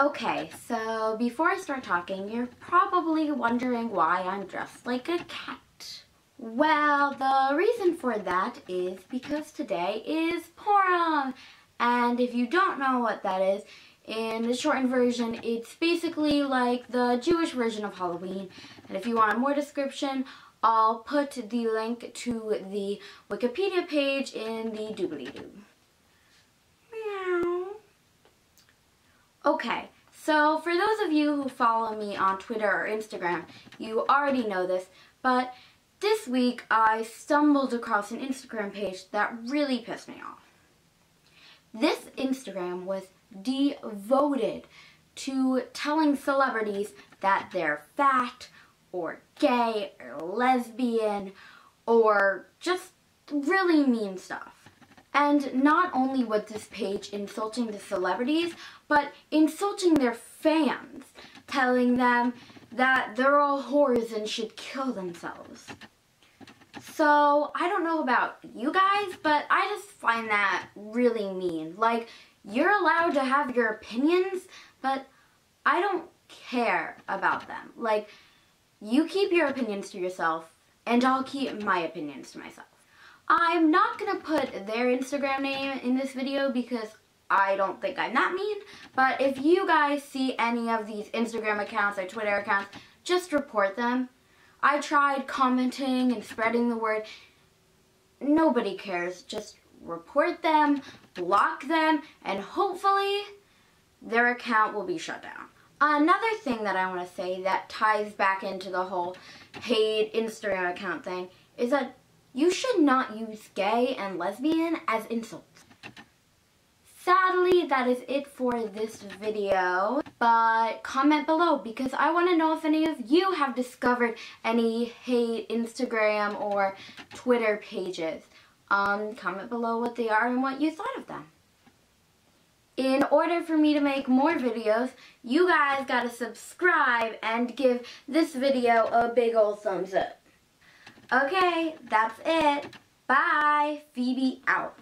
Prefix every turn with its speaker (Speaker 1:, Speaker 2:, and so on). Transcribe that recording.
Speaker 1: Okay, so before I start talking, you're probably wondering why I'm dressed like a cat. Well, the reason for that is because today is Purim. And if you don't know what that is, in the shortened version, it's basically like the Jewish version of Halloween. And if you want more description, I'll put the link to the Wikipedia page in the doobly-doo. Meow. Okay, so for those of you who follow me on Twitter or Instagram, you already know this, but this week I stumbled across an Instagram page that really pissed me off. This Instagram was devoted to telling celebrities that they're fat or gay or lesbian or just really mean stuff. And not only was this page insulting the celebrities, but insulting their fans, telling them that they're all whores and should kill themselves. So, I don't know about you guys, but I just find that really mean. Like, you're allowed to have your opinions, but I don't care about them. Like, you keep your opinions to yourself, and I'll keep my opinions to myself. I'm not going to put their Instagram name in this video because I don't think I'm that mean, but if you guys see any of these Instagram accounts or Twitter accounts, just report them. I tried commenting and spreading the word. Nobody cares. Just report them, block them, and hopefully their account will be shut down. Another thing that I want to say that ties back into the whole paid Instagram account thing is that you should not use gay and lesbian as insults. Sadly, that is it for this video, but comment below because I want to know if any of you have discovered any hate Instagram or Twitter pages. Comment below what they are and what you thought of them. In order for me to make more videos, you guys gotta subscribe and give this video a big old thumbs up. Okay, that's it. Bye. Phoebe out.